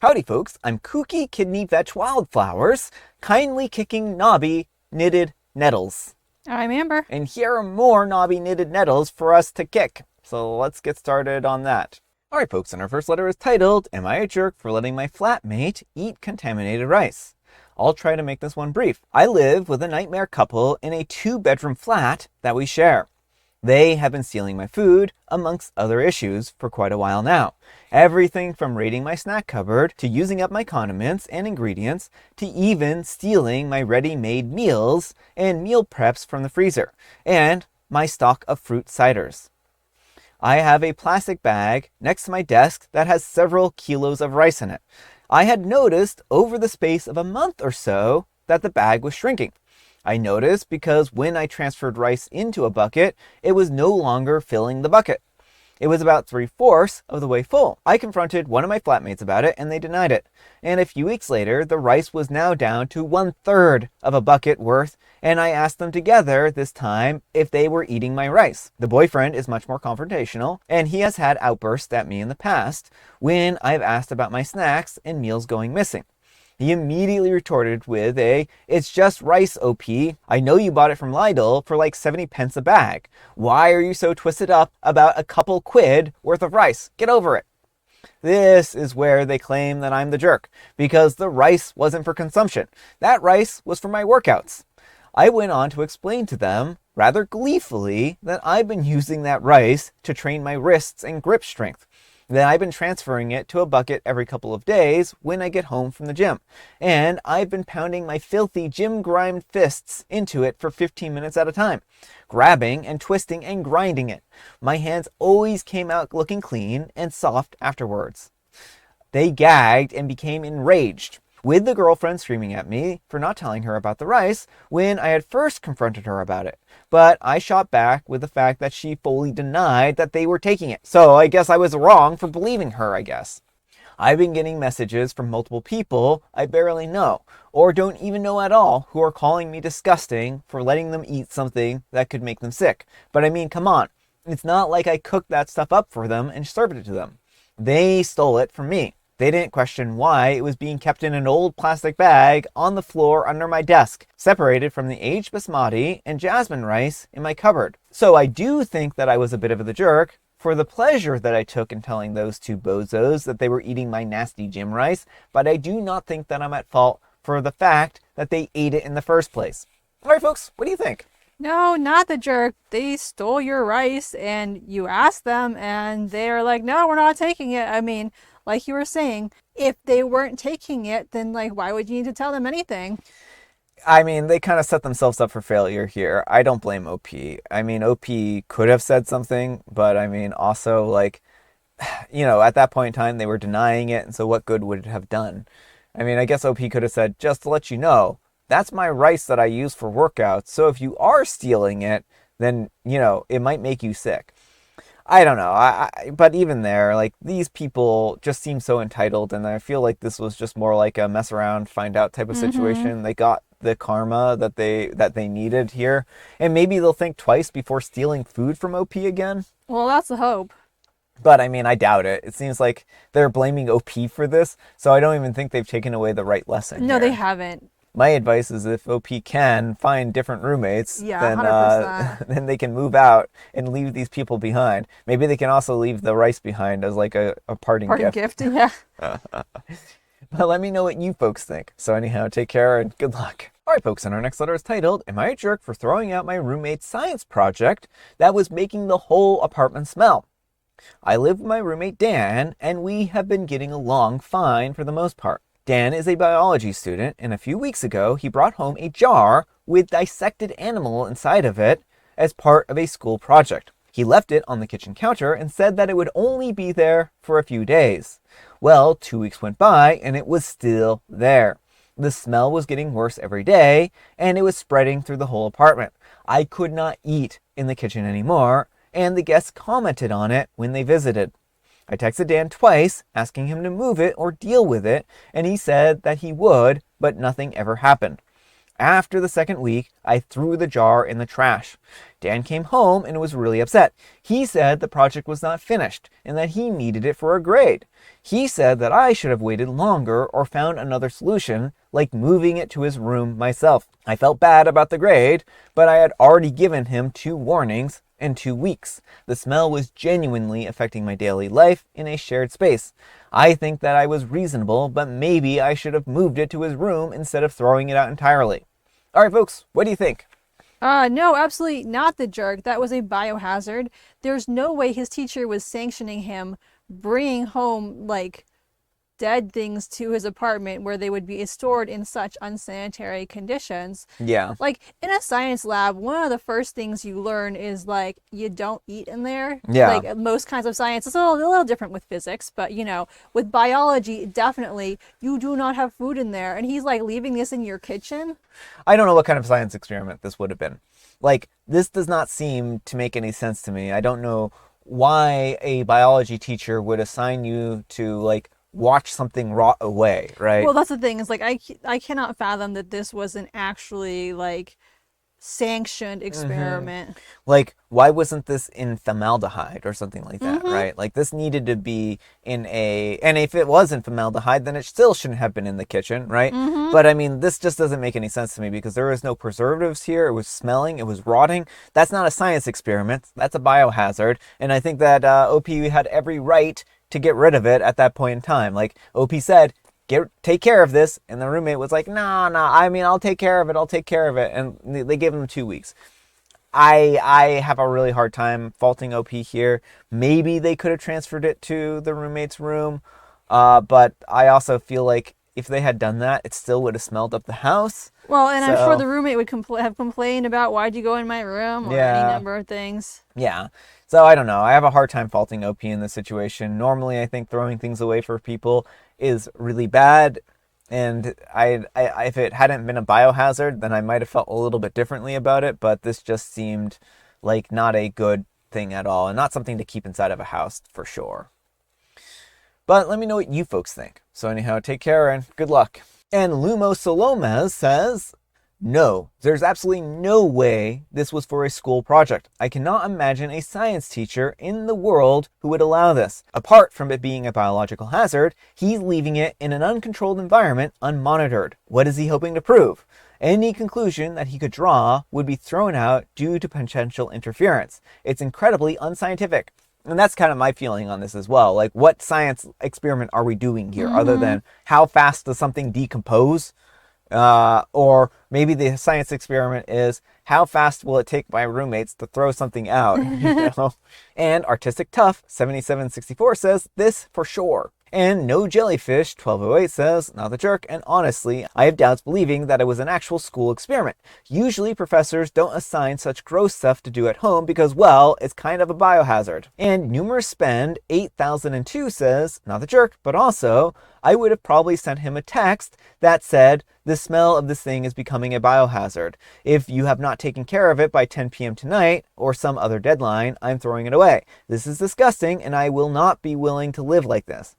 Howdy folks, I'm Kooky Kidney Vetch Wildflowers, kindly kicking knobby knitted nettles. I'm Amber. And here are more knobby knitted nettles for us to kick. So let's get started on that. Alright folks, and our first letter is titled, Am I a Jerk for Letting My Flatmate Eat Contaminated Rice? I'll try to make this one brief. I live with a nightmare couple in a 2-bedroom flat that we share. They have been stealing my food, amongst other issues, for quite a while now. Everything from raiding my snack cupboard, to using up my condiments and ingredients, to even stealing my ready-made meals and meal preps from the freezer, and my stock of fruit ciders. I have a plastic bag next to my desk that has several kilos of rice in it. I had noticed over the space of a month or so that the bag was shrinking. I noticed because when I transferred rice into a bucket, it was no longer filling the bucket. It was about 3/4 of the way full. I confronted one of my flatmates about it and they denied it. And a few weeks later, the rice was now down to 1/3 of a bucket worth, and I asked them together this time if they were eating my rice. The boyfriend is much more confrontational, and he has had outbursts at me in the past when I've asked about my snacks and meals going missing. He immediately retorted with it's just rice, OP. I know you bought it from Lidl for like 70 pence a bag. Why are you so twisted up about a couple quid worth of rice? Get over it. This is where they claim that I'm the jerk, because the rice wasn't for consumption. That rice was for my workouts. I went on to explain to them, rather gleefully, that I've been using that rice to train my wrists and grip strength. Then I've been transferring it to a bucket every couple of days when I get home from the gym. And I've been pounding my filthy gym-grimed fists into it for 15 minutes at a time, grabbing and twisting and grinding it. My hands always came out looking clean and soft afterwards. They gagged and became enraged, with the girlfriend screaming at me for not telling her about the rice when I had first confronted her about it. But I shot back with the fact that she fully denied that they were taking it. So I guess I was wrong for believing her, I guess. I've been getting messages from multiple people I barely know, or don't even know at all, who are calling me disgusting for letting them eat something that could make them sick. But I mean, come on. It's not like I cooked that stuff up for them and served it to them. They stole it from me. They didn't question why it was being kept in an old plastic bag on the floor under my desk, separated from the aged basmati and jasmine rice in my cupboard. So I do think that I was a bit of the jerk for the pleasure that I took in telling those two bozos that they were eating my nasty gym rice, but I do not think that I'm at fault for the fact that they ate it in the first place. All right, folks, what do you think? No, not the jerk. They stole your rice and you asked them and they're like, no, we're not taking it. I mean, like you were saying, if they weren't taking it, then like, why would you need to tell them anything? I mean, they kind of set themselves up for failure here. I don't blame OP. I mean, OP could have said something, but I mean, also like, at that point in time, they were denying it. And so what good would it have done? I mean, I guess OP could have said, just to let you know, that's my rice that I use for workouts. So if you are stealing it, then, it might make you sick. I don't know. But even there, like, these people just seem so entitled, and I feel like this was just more like a mess around, find out type of situation. They got the karma that they needed here, and maybe they'll think twice before stealing food from OP again. Well, that's the hope. But I mean, I doubt it. It seems like they're blaming OP for this, so I don't even think they've taken away the right lesson. No, here. they haven't. My advice is if OP can find different roommates, then they can move out and leave these people behind. Maybe they can also leave the rice behind as like a parting gift. Yeah. But let me know what you folks think. So anyhow, take care and good luck. All right, folks, and our next letter is titled, Am I a Jerk for Throwing Out My Roommate's Science Project That Was Making the Whole Apartment Smell? I live with my roommate Dan, and we have been getting along fine for the most part. Dan is a biology student, and a few weeks ago, he brought home a jar with dissected animal inside of it as part of a school project. He left it on the kitchen counter and said that it would only be there for a few days. Well, 2 weeks went by, and it was still there. The smell was getting worse every day, and it was spreading through the whole apartment. I could not eat in the kitchen anymore, and the guests commented on it when they visited. I texted Dan twice, asking him to move it or deal with it, and he said that he would, but nothing ever happened. After the second week, I threw the jar in the trash. Dan came home and was really upset. He said the project was not finished and that he needed it for a grade. He said that I should have waited longer or found another solution, like moving it to his room myself. I felt bad about the grade, but I had already given him 2 warnings in 2 weeks. The smell was genuinely affecting my daily life in a shared space. I think that I was reasonable, but maybe I should have moved it to his room instead of throwing it out entirely. All right, folks, what do you think? No, absolutely not the jerk. That was a biohazard. There's no way his teacher was sanctioning him bringing home, like, dead things to his apartment where they would be stored in such unsanitary conditions. Yeah. Like, in a science lab, one of the first things you learn is, like, you don't eat in there. Yeah. Like, most kinds of science, it's a little different with physics, but, you know, with biology, definitely, you do not have food in there. And he's, like, leaving this in your kitchen. I don't know what kind of science experiment this would have been. Like, this does not seem to make any sense to me. I don't know why a biology teacher would assign you to, like, watch something rot away, right? Well, that's the thing. Is like I cannot fathom that this was an actually like sanctioned experiment. Like, why wasn't this in formaldehyde or something like that, right? Like, this needed to be in a, and if it was in formaldehyde, then it still shouldn't have been in the kitchen, right? But I mean, this just doesn't make any sense to me because there was no preservatives here. It was smelling, it was rotting. That's not a science experiment. That's a biohazard. And I think that OP had every right to get rid of it at that point in time. Like, OP said, take care of this, and the roommate was like, nah, I mean, I'll take care of it, and they gave him 2 weeks. I have a really hard time faulting OP here. Maybe they could have transferred it to the roommate's room, but I also feel like if they had done that, it still would have smelled up the house. Well, and I'm sure the roommate would have complained about why'd you go in my room or any number of things. Yeah. So I don't know. I have a hard time faulting OP in this situation. Normally, I think throwing things away for people is really bad. And I if it hadn't been a biohazard, then I might have felt a little bit differently about it. But this just seemed like not a good thing at all and not something to keep inside of a house for sure. But let me know what you folks think. So anyhow, take care and good luck. And Lumo Solomez says, no, there's absolutely no way this was for a school project. I cannot imagine a science teacher in the world who would allow this. Apart from it being a biological hazard, he's leaving it in an uncontrolled environment unmonitored. What is he hoping to prove? Any conclusion that he could draw would be thrown out due to potential interference. It's incredibly unscientific. And that's kind of my feeling on this as well. Like, what science experiment are we doing here other than how fast does something decompose? Or maybe the science experiment is how fast will it take my roommates to throw something out? You know? And Artistic Tough 7764 says this for sure. And No Jellyfish 1208 says, not the jerk, and honestly, I have doubts believing that it was an actual school experiment. Usually professors don't assign such gross stuff to do at home because, well, it's kind of a biohazard. And Numerous Spend 8002 says, not the jerk, but also, I would have probably sent him a text that said, the smell of this thing is becoming a biohazard. If you have not taken care of it by 10 p.m. tonight or some other deadline, I'm throwing it away. This is disgusting and I will not be willing to live like this.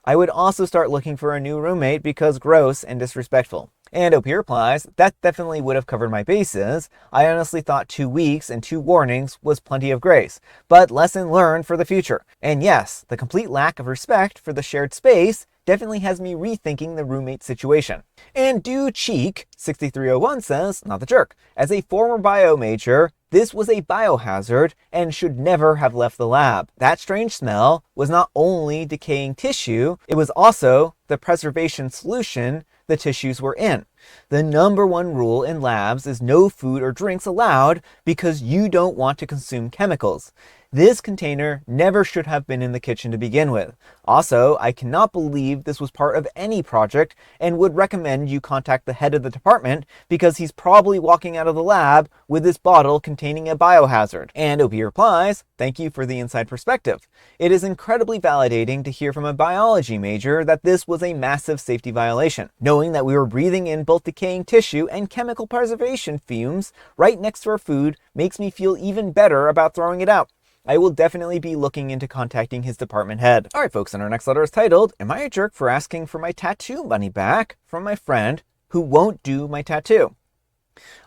I would also start looking for a new roommate because gross and disrespectful. And OP replies, that definitely would have covered my bases. I honestly thought 2 weeks and 2 warnings was plenty of grace, but lesson learned for the future. And yes, the complete lack of respect for the shared space definitely has me rethinking the roommate situation. And Do Cheek 6301 says, not the jerk. As a former bio major, this was a biohazard and should never have left the lab. That strange smell was not only decaying tissue, it was also the preservation solution the tissues were in. The #1 rule in labs is no food or drinks allowed because you don't want to consume chemicals. This container never should have been in the kitchen to begin with. Also, I cannot believe this was part of any project and would recommend you contact the head of the department because he's probably walking out of the lab with this bottle containing a biohazard. And OP replies, thank you for the inside perspective. It is incredibly validating to hear from a biology major that this was a massive safety violation. Knowing that we were breathing in both decaying tissue and chemical preservation fumes right next to our food makes me feel even better about throwing it out. I will definitely be looking into contacting his department head. All right, folks, and our next letter is titled, Am I a Jerk for Asking for My Tattoo Money Back from my friend who won't do my tattoo?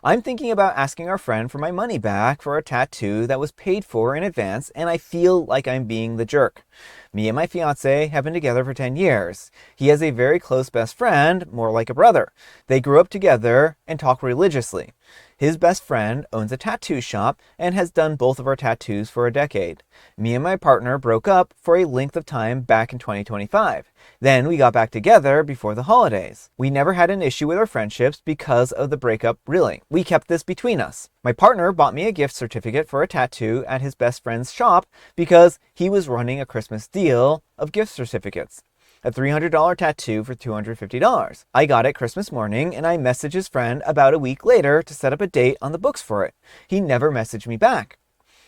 I'm thinking about asking our friend for my money back for a tattoo that was paid for in advance, and I feel like I'm being the jerk. Me and my fiance have been together for 10 years. He has a very close best friend, more like a brother. They grew up together and talk religiously. His best friend owns a tattoo shop and has done both of our tattoos for a decade. Me and my partner broke up for a length of time back in 2025. Then we got back together before the holidays. We never had an issue with our friendships because of the breakup, really. We kept this between us. My partner bought me a gift certificate for a tattoo at his best friend's shop because he was running a Christmas deal of gift certificates. A $300 tattoo for $250. I got it Christmas morning and I messaged his friend about a week later to set up a date on the books for it. He never messaged me back.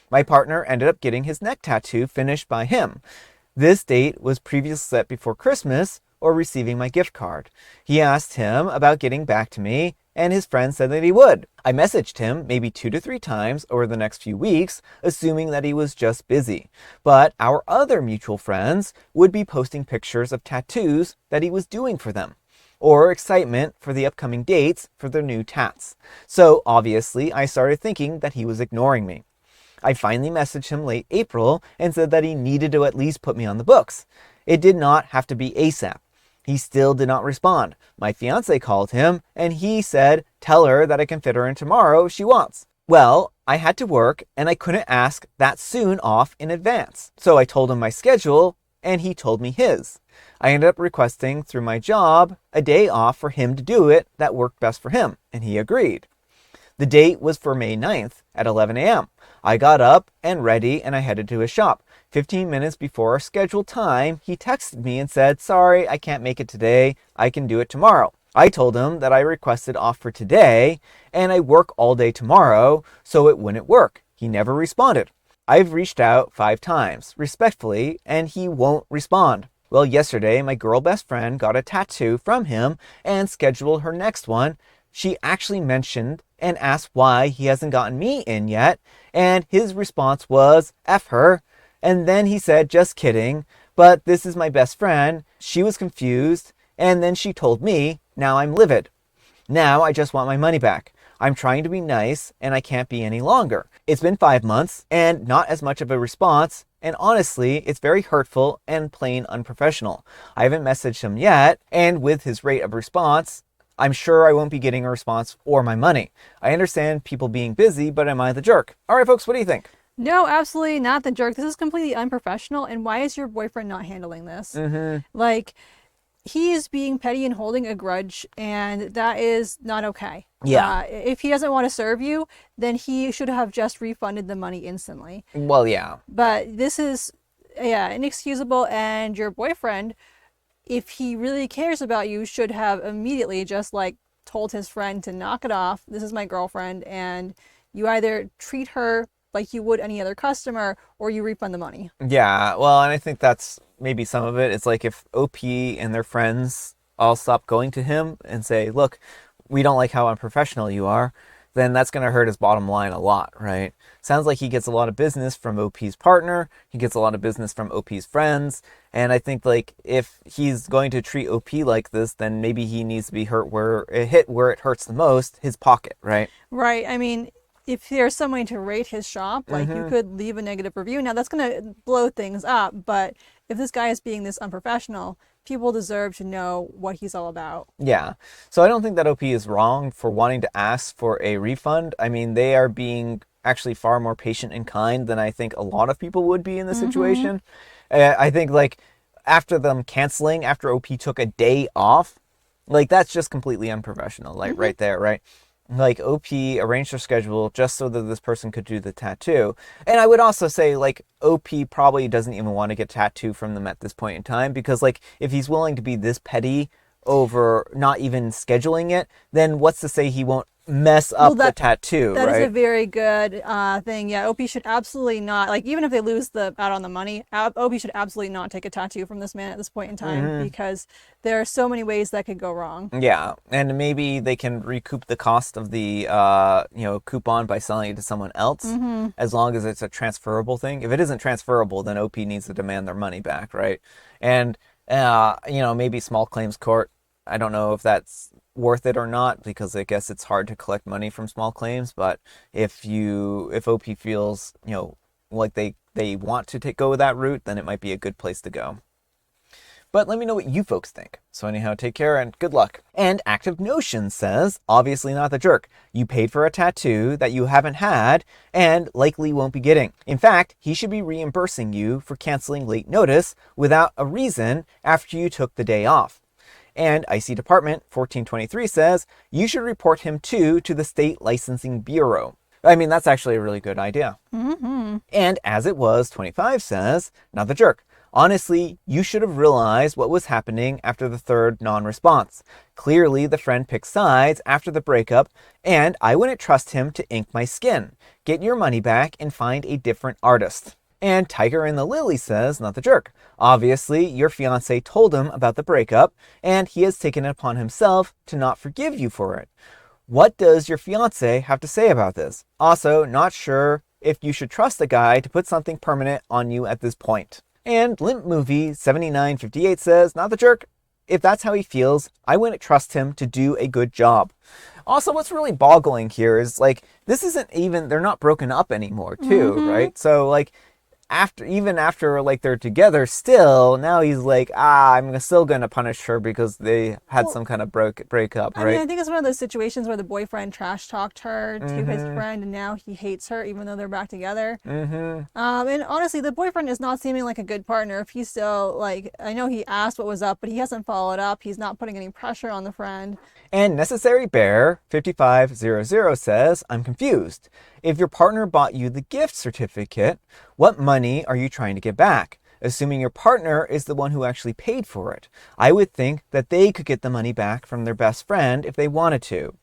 My partner ended up getting his neck tattoo finished by him. This date was previously set before Christmas or receiving my gift card. He asked him about getting back to me, and his friend said that he would. I messaged him maybe 2 to 3 times over the next few weeks, assuming that he was just busy. But our other mutual friends would be posting pictures of tattoos that he was doing for them, or excitement for the upcoming dates for their new tats. So obviously, I started thinking that he was ignoring me. I finally messaged him late April and said that he needed to at least put me on the books. It did not have to be ASAP. He still did not respond. My fiance called him and he said, tell her that I can fit her in tomorrow if she wants. Well, I had to work and I couldn't ask that soon off in advance. So I told him my schedule and he told me his. I ended up requesting through my job a day off for him to do it that worked best for him, and he agreed. The date was for May 9th at 11 a.m. I got up and ready and I headed to his shop. 15 minutes before our scheduled time, he texted me and said, sorry, I can't make it today. I can do it tomorrow. I told him that I requested off for today and I work all day tomorrow, so it wouldn't work. He never responded. I've reached out 5 times, respectfully, and he won't respond. Well, yesterday, my girl best friend got a tattoo from him and scheduled her next one. She actually mentioned and asked why he hasn't gotten me in yet, and his response was, F her. And then he said, just kidding, but this is my best friend. She was confused, and then she told me, now I'm livid. Now I just want my money back. I'm trying to be nice, and I can't be any longer. It's been 5 months, and not as much of a response, and honestly, it's very hurtful and plain unprofessional. I haven't messaged him yet, and with his rate of response, I'm sure I won't be getting a response or my money. I understand people being busy, but am I the jerk? All right, folks, what do you think? No, absolutely not the jerk. This is completely unprofessional. And why is your boyfriend not handling this? Like, he is being petty and holding a grudge, and that is not okay. Yeah. If he doesn't want to serve you, then he should have just refunded the money instantly. Well, yeah. But this is, inexcusable, and your boyfriend, if he really cares about you, should have immediately just like told his friend to knock it off. This is my girlfriend, and you either treat her like you would any other customer or you refund the money. Yeah, well, and I think that's maybe some of it. It's like if OP and their friends all stop going to him and say, look, we don't like how unprofessional you are, then that's going to hurt his bottom line a lot, right? Sounds like he gets a lot of business from OP's partner. He gets a lot of business from OP's friends. And I think like if he's going to treat OP like this, then maybe he needs to be hit where it hurts the most, his pocket, right? Right. I mean, if there's some way to rate his shop, like you could leave a negative review. Now that's going to blow things up, but if this guy is being this unprofessional, people deserve to know what he's all about. Yeah. So I don't think that OP is wrong for wanting to ask for a refund. I mean, they are being actually far more patient and kind than I think a lot of people would be in this situation. I think like after them canceling, after OP took a day off, like that's just completely unprofessional, like right there, right? Like OP arranged their schedule just so that this person could do the tattoo. And I would also say like OP probably doesn't even want to get tattoo from them at this point in time, because like if he's willing to be this petty over not even scheduling it, then what's to say he won't mess up the tattoo, That right? is a very good thing. Yeah, OP should absolutely not, like even if they lose out on the money, OP should absolutely not take a tattoo from this man at this point in time, because there are so many ways that could go wrong. Yeah, and maybe they can recoup the cost of the coupon by selling it to someone else, as long as it's a transferable thing. If it isn't transferable, then OP needs to demand their money back, right? And maybe small claims court. I don't know if that's worth it or not, because I guess it's hard to collect money from small claims. But if OP feels, like they want to go that route, then it might be a good place to go. But let me know what you folks think. So anyhow, take care and good luck. And Active Notion says, obviously not the jerk. You paid for a tattoo that you haven't had and likely won't be getting. In fact, he should be reimbursing you for canceling late notice without a reason after you took the day off. And IC Department 1423 says, you should report him to the State Licensing Bureau. I mean, that's actually a really good idea. Mm-hmm. And As It Was 25 says, not the jerk. Honestly, you should have realized what was happening after the third non-response. Clearly, the friend picked sides after the breakup, and I wouldn't trust him to ink my skin. Get your money back and find a different artist. And Tiger in the Lily says, not the jerk. Obviously, your fiancé told him about the breakup, and he has taken it upon himself to not forgive you for it. What does your fiancé have to say about this? Also, not sure if you should trust the guy to put something permanent on you at this point. And Limp Movie 7958 says, not the jerk. If that's how he feels, I wouldn't trust him to do a good job. Also, what's really boggling here is, like, this isn't even, they're not broken up anymore too, right? So, like, even after like they're together still, now he's like, I'm still gonna punish her because they had some kind of breakup, right? I mean, I think it's one of those situations where the boyfriend trash talked her to his friend, and now he hates her even though they're back together. And honestly, the boyfriend is not seeming like a good partner. If he's still, like, I know he asked what was up, but he hasn't followed up. He's not putting any pressure on the friend. And Necessary Bear 5500 says, I'm confused. If your partner bought you the gift certificate, what money are you trying to get back? Assuming your partner is the one who actually paid for it. I would think that they could get the money back from their best friend if they wanted to.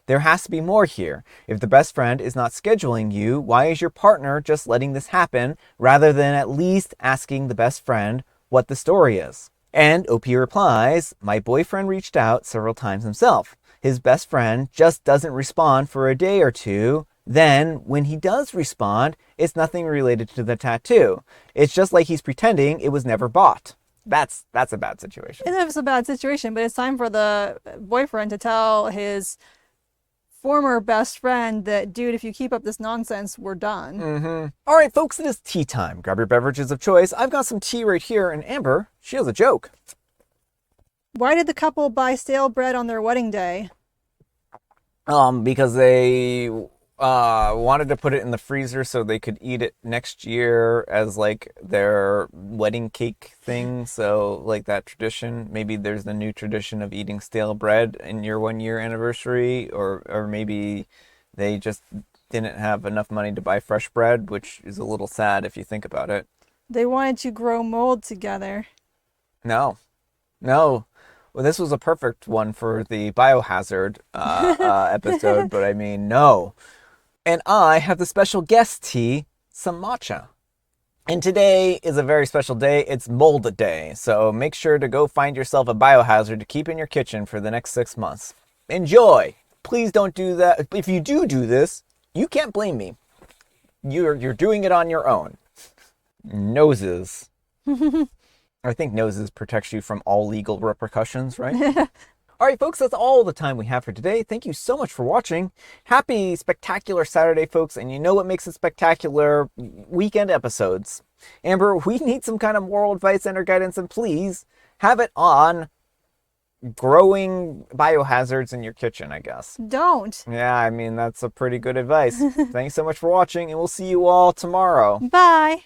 There has to be more here. If the best friend is not scheduling you, why is your partner just letting this happen rather than at least asking the best friend what the story is? And OP replies, my boyfriend reached out several times himself. His best friend just doesn't respond for a day or two. Then, when he does respond, it's nothing related to the tattoo. It's just like he's pretending it was never bought. That's a bad situation. It is a bad situation, but it's time for the boyfriend to tell his former best friend that, dude, if you keep up this nonsense, we're done. All right, folks, it is tea time. Grab your beverages of choice. I've got some tea right here, and Amber, she has a joke. Why did the couple buy stale bread on their wedding day? Because they wanted to put it in the freezer so they could eat it next year as like their wedding cake thing. So like that tradition, maybe there's the new tradition of eating stale bread in your 1 year anniversary, or maybe they just didn't have enough money to buy fresh bread, which is a little sad if you think about it. They wanted to grow mold together. No. Well, this was a perfect one for the biohazard episode, but I mean, no. And I have the special guest tea, some matcha. And today is a very special day. It's Mold Day. So make sure to go find yourself a biohazard to keep in your kitchen for the next 6 months. Enjoy. Please don't do that. If you do this, you can't blame me. You're doing it on your own. Noses. I think noses protects you from all legal repercussions, right? All right, folks, that's all the time we have for today. Thank you so much for watching. Happy Spectacular Saturday, folks. And you know what makes it spectacular? Weekend episodes. Amber, we need some kind of moral advice and or guidance, and please have it on growing biohazards in your kitchen, I guess. Don't. Yeah, I mean, that's a pretty good advice. Thanks so much for watching, and we'll see you all tomorrow. Bye.